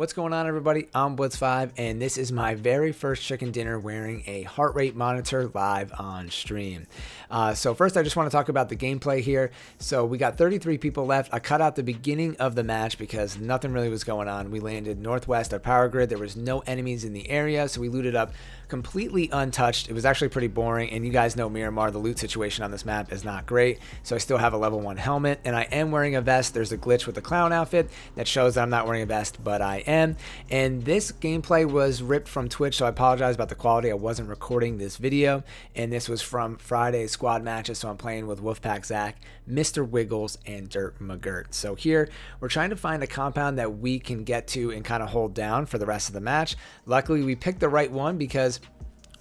What's going on, everybody? I'm LukeVj, and this is my very first chicken dinner wearing a heart rate monitor live on stream. So first, I just want to talk about the gameplay here. So we got 33 people left. I cut out the beginning of the match because nothing really was going on. We landed northwest of Power Grid. There was no enemies in the area, so we looted up completely untouched. It was actually pretty boring, and you guys know Miramar, the loot situation on this map is not great. So I still have a level 1 helmet, and I am wearing a vest. There's a glitch with the clown outfit that shows that I'm not wearing a vest, but I am. And this gameplay was ripped from Twitch, so I apologize about the quality. I wasn't recording this video, and this was from Friday's squad matches, so I'm playing with Wolfpack Zach, Mr. Wiggles, and Dirt McGirt. So here, we're trying to find a compound that we can get to and kind of hold down for the rest of the match. Luckily, we picked the right one because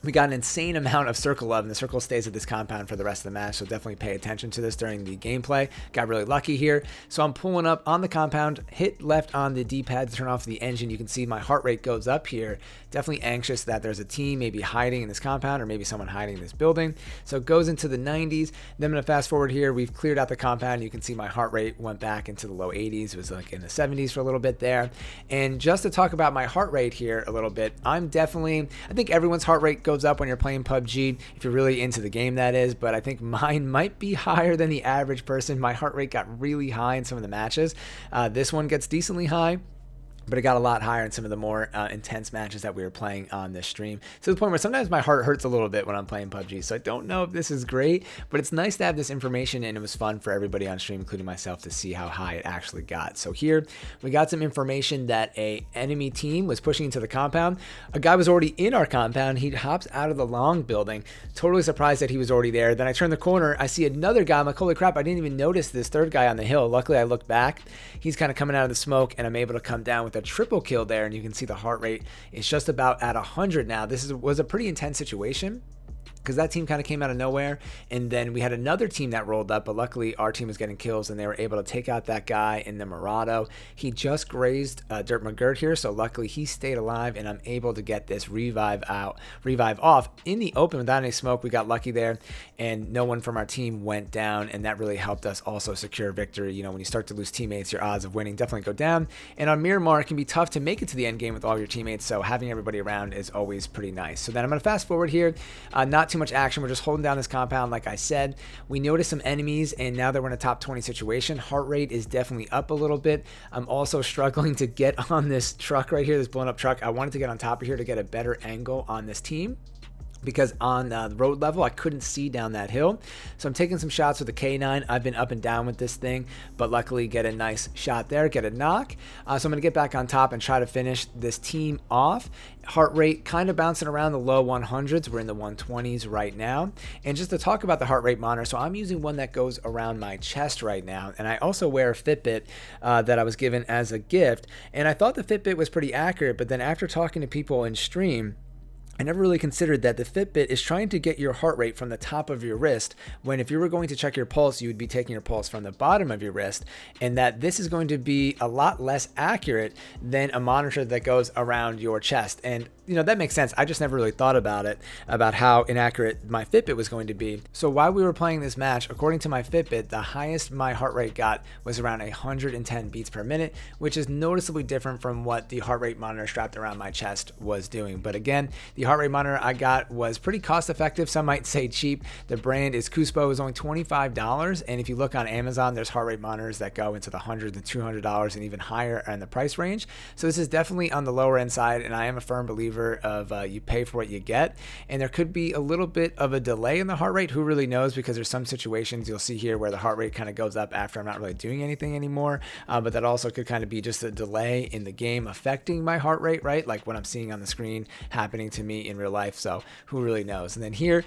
we got an insane amount of circle love, and the circle stays at this compound for the rest of the match, so definitely pay attention to this during the gameplay. Got really lucky here. So I'm pulling up on the compound, hit left on the D-pad to turn off the engine. You can see my heart rate goes up here. Definitely anxious that there's a team maybe hiding in this compound or maybe someone hiding in this building. So it goes into the 90s. Then I'm going to fast forward here. We've cleared out the compound. You can see my heart rate went back into the low 80s. It was like in the 70s for a little bit there. And just to talk about my heart rate here a little bit, I think everyone's heart rate goes up when you're playing PUBG, if you're really into the game, that is, but I think mine might be higher than the average person. My heart rate got really high in some of the matches. This one gets decently high, but it got a lot higher in some of the more intense matches that we were playing on this stream, to the point where sometimes my heart hurts a little bit when I'm playing PUBG. So I don't know if this is great, but it's nice to have this information, and it was fun for everybody on stream, including myself, to see how high it actually got. So here we got some information that a enemy team was pushing into the compound. A guy was already in our compound. He hops out of the long building, totally surprised that he was already there. Then I turn the corner, I see another guy. I'm like, holy crap, I didn't even notice this third guy on the hill. Luckily, I look back. He's kind of coming out of the smoke, and I'm able to come down with a triple kill there, and you can see the heart rate is just about at 100 now. This was a pretty intense situation, because that team kind of came out of nowhere, and then we had another team that rolled up, but luckily our team was getting kills, and they were able to take out that guy in the Murado. He just grazed Dirt McGirt here, so luckily he stayed alive, and I'm able to get this revive off in the open without any smoke. We got lucky there, and no one from our team went down, and that really helped us also secure victory. You know, when you start to lose teammates, your odds of winning definitely go down, and on Miramar, it can be tough to make it to the end game with all your teammates, so having everybody around is always pretty nice. So then I'm going to fast forward here. Not too much action. We're just holding down this compound. Like I said, we noticed some enemies, and now that we're in a top 20 situation, heart rate is definitely up a little bit. I'm also struggling to get on this truck right here, this blown up truck. I wanted to get on top of here to get a better angle on this team, because on the road level, I couldn't see down that hill. So I'm taking some shots with the K9. I've been up and down with this thing, but luckily get a nice shot there, get a knock. So I'm going to get back on top and try to finish this team off. Heart rate kind of bouncing around the low 100s. We're in the 120s right now. And just to talk about the heart rate monitor, so I'm using one that goes around my chest right now. And I also wear a Fitbit that I was given as a gift. And I thought the Fitbit was pretty accurate, but then after talking to people in stream, I never really considered that the Fitbit is trying to get your heart rate from the top of your wrist, when if you were going to check your pulse, you would be taking your pulse from the bottom of your wrist, and that this is going to be a lot less accurate than a monitor that goes around your chest. And you know, that makes sense. I just never really thought about it, about how inaccurate my Fitbit was going to be. So while we were playing this match, according to my Fitbit, the highest my heart rate got was around 110 beats per minute, which is noticeably different from what the heart rate monitor strapped around my chest was doing. But again, the heart rate monitor I got was pretty cost effective. Some might say cheap. The brand is Cuspo. It was only $25. And if you look on Amazon, there's heart rate monitors that go into the $100 and $200 and even higher in the price range. So this is definitely on the lower end side, and I am a firm believer of you pay for what you get. And there could be a little bit of a delay in the heart rate. Who really knows? Because there's some situations you'll see here where the heart rate kind of goes up after I'm not really doing anything anymore. But that also could kind of be just a delay in the game affecting my heart rate, right? Like what I'm seeing on the screen happening to me in real life. So who really knows? And then here,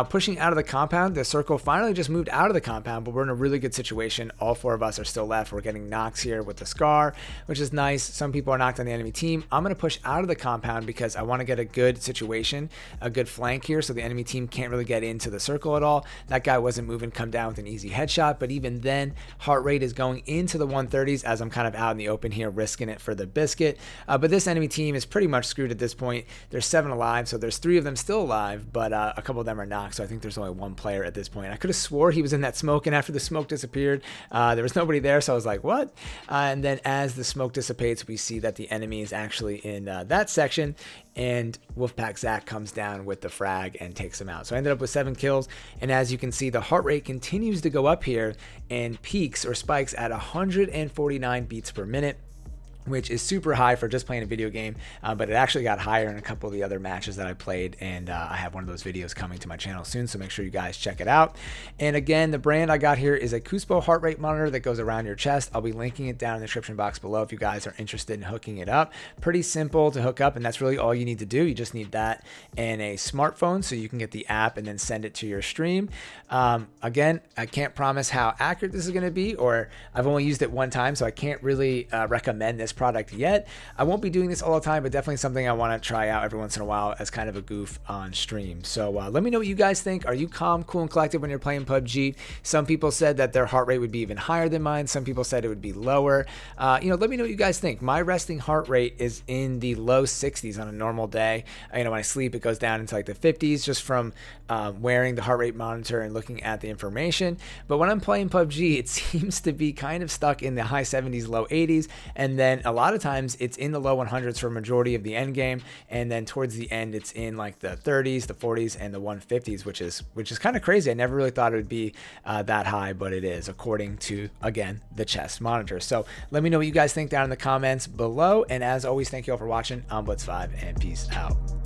pushing out of the compound, the circle finally just moved out of the compound, but we're in a really good situation. All 4 of us are still left. We're getting knocks here with the Scar, which is nice. Some people are knocked on the enemy team. I'm going to push out of the compound because I want to get a good situation, a good flank here, so the enemy team can't really get into the circle at all. That guy wasn't moving, come down with an easy headshot, but even then, heart rate is going into the 130s as I'm kind of out in the open here, risking it for the biscuit. But this enemy team is pretty much screwed at this point. There's 7 alive. alive. So there's 3 of them still alive, but a couple of them are knocked. So I think there's only 1 player at this point. I could have swore he was in that smoke, and after the smoke disappeared, there was nobody there. So I was like, what? And then as the smoke dissipates, we see that the enemy is actually in that section, and Wolfpack Zach comes down with the frag and takes him out. So I ended up with 7 kills, and as you can see, the heart rate continues to go up here and peaks or spikes at 149 beats per minute, which is super high for just playing a video game, but it actually got higher in a couple of the other matches that I played, and I have one of those videos coming to my channel soon, so make sure you guys check it out. And again, the brand I got here is a Cuspo heart rate monitor that goes around your chest. I'll be linking it down in the description box below if you guys are interested in hooking it up. Pretty simple to hook up, and that's really all you need to do. You just need that and a smartphone so you can get the app and then send it to your stream. Again, I can't promise how accurate this is going to be, or I've only used it 1 time, so I can't really recommend this product yet. I won't be doing this all the time, but definitely something I want to try out every once in a while as kind of a goof on stream. So let me know what you guys think. Are you calm, cool, and collected when you're playing PUBG? Some people said that their heart rate would be even higher than mine. Some people said it would be lower. Let me know what you guys think. My resting heart rate is in the low 60s on a normal day. When I sleep, it goes down into like the 50s just from wearing the heart rate monitor and looking at the information. But when I'm playing PUBG, it seems to be kind of stuck in the high 70s, low 80s, and then a lot of times it's in the low 100s for a majority of the end game, and then towards the end it's in like the 30s, the 40s, and the 150s, which is kind of crazy. I never really thought it would be that high, but it is, according to, again, the chest monitor. So let me know what you guys think down in the comments below, and as always, thank you all for watching. I'm ltsCOOBY, and peace out.